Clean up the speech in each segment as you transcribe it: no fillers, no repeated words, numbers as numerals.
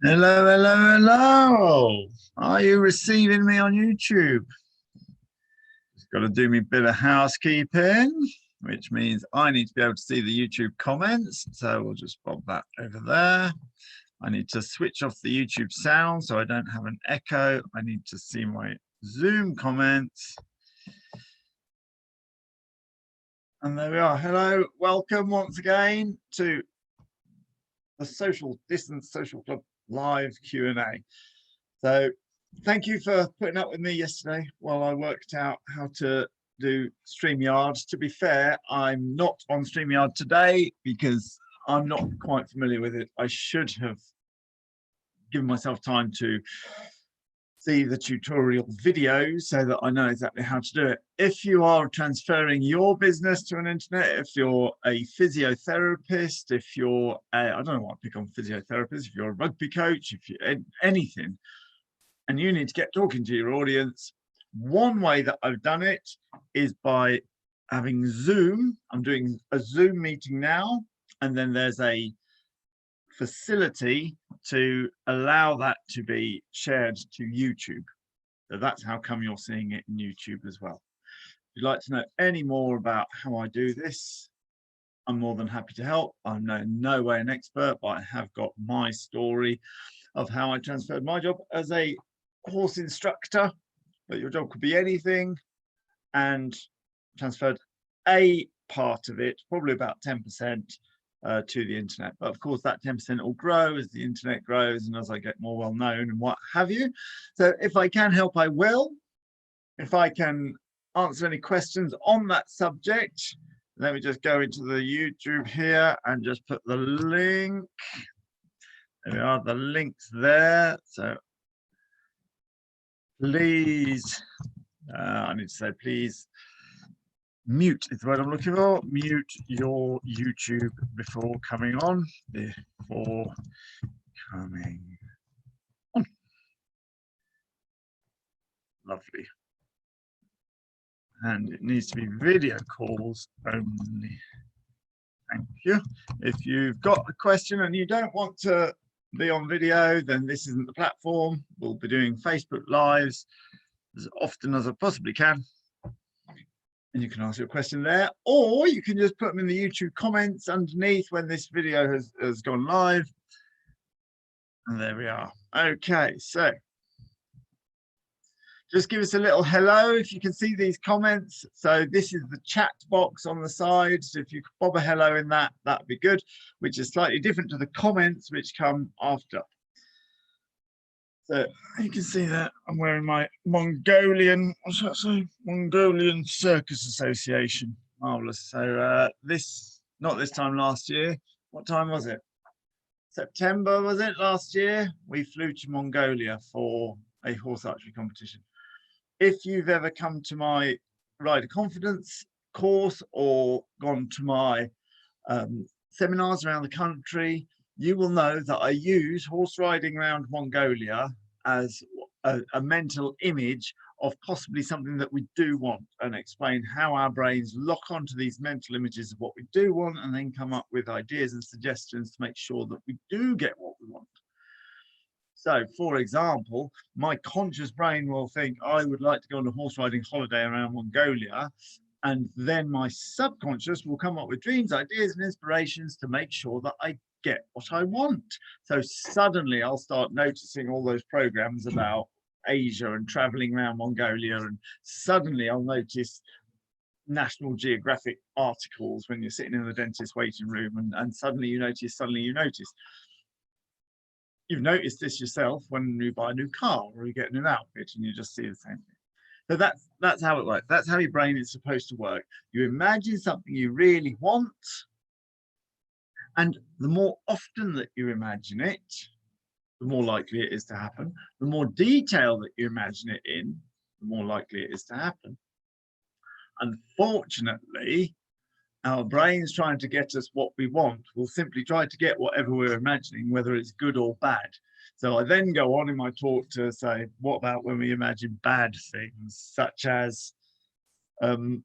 Hello, hello, hello. Are you receiving me on YouTube? Just got to do me a bit of housekeeping, which means I need to be able to see the YouTube comments. So we'll just bob that over there. I need to switch off the YouTube sound so I don't have an echo. I need to see my Zoom comments. And there we are. Hello, welcome once again to the Social Distance Social Club live Q&A. So thank you for putting up with me yesterday while I worked out how to do StreamYard. To be fair, I'm not on StreamYard today because I'm not quite familiar with it. I should have given myself time to see the tutorial videos so that I know exactly how to do it. If you are transferring your business to an internet, if you're a physiotherapist, if you're I don't know what to pick on physiotherapists, if you're a rugby coach, if you're anything, and you need to get talking to your audience, one way that I've done it is by having Zoom. I'm doing a Zoom meeting now, and then there's a facility to allow that to be shared to YouTube. So that's how come you're seeing it in YouTube as well. If you'd like to know any more about how I do this, I'm more than happy to help. I'm in no way an expert, but I have got my story of how I transferred my job as a horse instructor, but your job could be anything, and transferred a part of it, probably about 10%, to the internet. But of course that 10% will grow as the internet grows and as I get more well known and what have you. So if I can help, I will. If I can answer any questions on that subject, let me just go into the YouTube here and just put the link. There we are, the links there. So please, I need to say please mute is the word I'm looking for. Mute your YouTube before coming on. Before coming on. Lovely. And it needs to be video calls only. Thank you. If you've got a question and you don't want to be on video, then this isn't the platform. We'll be doing Facebook Lives as often as I possibly can. And you can ask your question there, or you can just put them in the YouTube comments underneath when this video has gone live. And there we are. Okay, so just give us a little hello if you can see these comments. So this is the chat box on the side. So if you could bob a hello in that, that'd be good, which is slightly different to the comments which come after. So you can see that I'm wearing my Mongolian, what's that say? Mongolian Circus Association. Marvelous. So not this time last year. What time was it? September, was it, last year? We flew to Mongolia for a horse archery competition. If you've ever come to my Rider Confidence course or gone to my seminars around the country, you will know that I use horse riding around Mongolia as a mental image of possibly something that we do want, and explain how our brains lock onto these mental images of what we do want and then come up with ideas and suggestions to make sure that we do get what we want. So, for example, my conscious brain will think, I would like to go on a horse riding holiday around Mongolia. And then my subconscious will come up with dreams, ideas, and inspirations to make sure that I get what I want. So suddenly I'll start noticing all those programs about Asia and traveling around Mongolia. And suddenly I'll notice National Geographic articles when you're sitting in the dentist waiting room, and suddenly you notice. You've noticed this yourself when you buy a new car or you get a new outfit and you just see the same thing. So that's how it works. That's how your brain is supposed to work. You imagine something you really want, and the more often that you imagine it, the more likely it is to happen. The more detail that you imagine it in, the more likely it is to happen. Unfortunately, our brains trying to get us what we want will simply try to get whatever we're imagining, whether it's good or bad. So I then go on in my talk to say, what about when we imagine bad things, such as the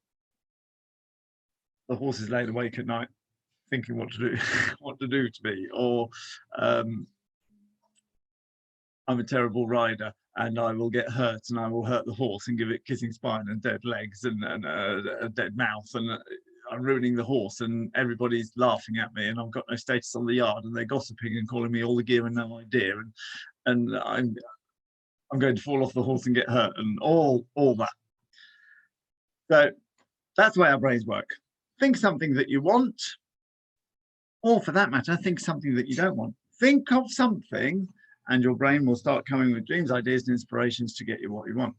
horse is laid awake at night thinking what to do, what to do to me, or I'm a terrible rider and I will get hurt and I will hurt the horse and give it kissing spine and dead legs and a dead mouth, and I'm ruining the horse and everybody's laughing at me and I've got no status on the yard and they're gossiping and calling me all the gear and no idea, and I'm going to fall off the horse and get hurt and all that. So that's the way our brains work. Think something that you want, or for that matter, think something that you don't want. Think of something and your brain will start coming with dreams, ideas, and inspirations to get you what you want.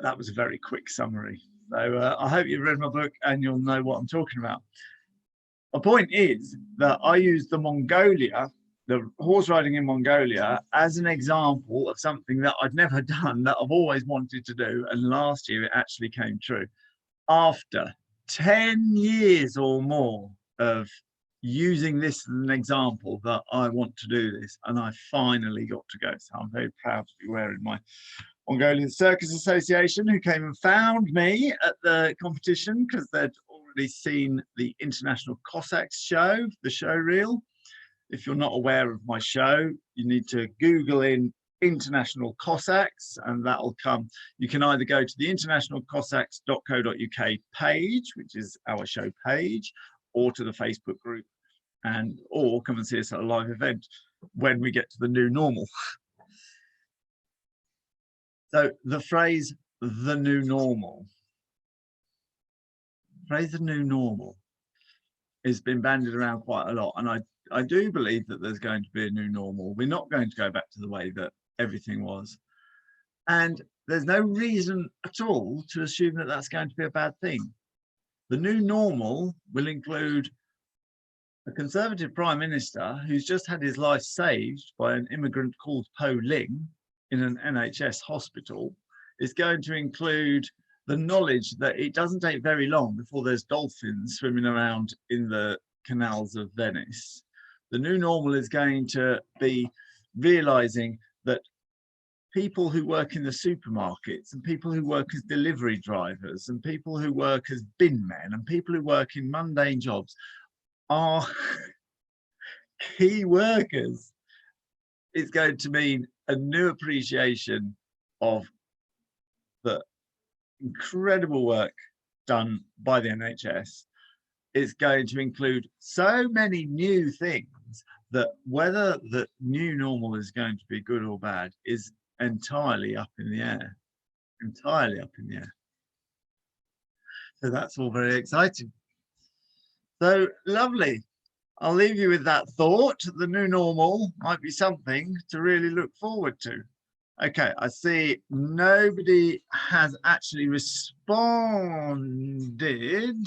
That was a very quick summary. So I hope you've read my book and you'll know what I'm talking about. The point is that I use the horse riding in Mongolia, as an example of something that I'd never done, that I've always wanted to do. And last year it actually came true. After 10 years or more of using this as an example that I want to do this, and I finally got to go. So I'm very proud to be wearing my Mongolian Circus Association, who came and found me at the competition because they'd already seen the International Cossacks show, the show reel. If you're not aware of my show, you need to Google in International Cossacks and that'll come. You can either go to the internationalcossacks.co.uk page, which is our show page, or to the Facebook group, or come and see us at a live event when we get to the new normal. So the phrase the new normal, has been bandied around quite a lot, and I do believe that there's going to be a new normal. We're not going to go back to the way that everything was, and there's no reason at all to assume that that's going to be a bad thing. The new normal will include a Conservative Prime Minister who's just had his life saved by an immigrant called Po Ling in an NHS hospital. Is going to include the knowledge that it doesn't take very long before there's dolphins swimming around in the canals of Venice. The new normal is going to be realizing that people who work in the supermarkets and people who work as delivery drivers and people who work as bin men and people who work in mundane jobs are key workers. It's going to mean a new appreciation of the incredible work done by the NHS. It's going to include so many new things that whether the new normal is going to be good or bad is entirely up in the air. So that's all very exciting. So lovely. I'll leave you with that thought. The new normal might be something to really look forward to. Okay, I see nobody has actually responded.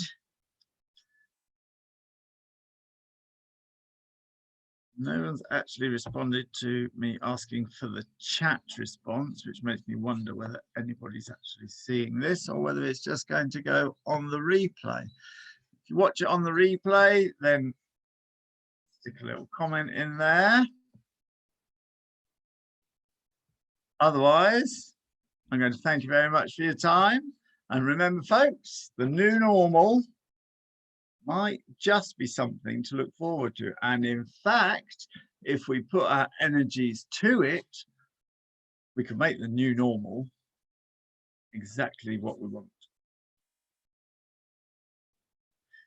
No one's actually responded to me asking for the chat response, which makes me wonder whether anybody's actually seeing this or whether it's just going to go on the replay. If you watch it on the replay, then stick a little comment in there. Otherwise, I'm going to thank you very much for your time. And remember, folks, the new normal might just be something to look forward to. And in fact, if we put our energies to it, we can make the new normal exactly what we want.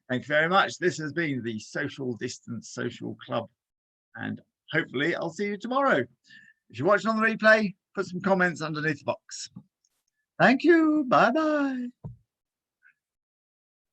Thank you very much. This has been the Social Distance Social Club, and hopefully I'll see you tomorrow. If you're watching on the replay, put some comments underneath the box. Thank you. Bye-bye.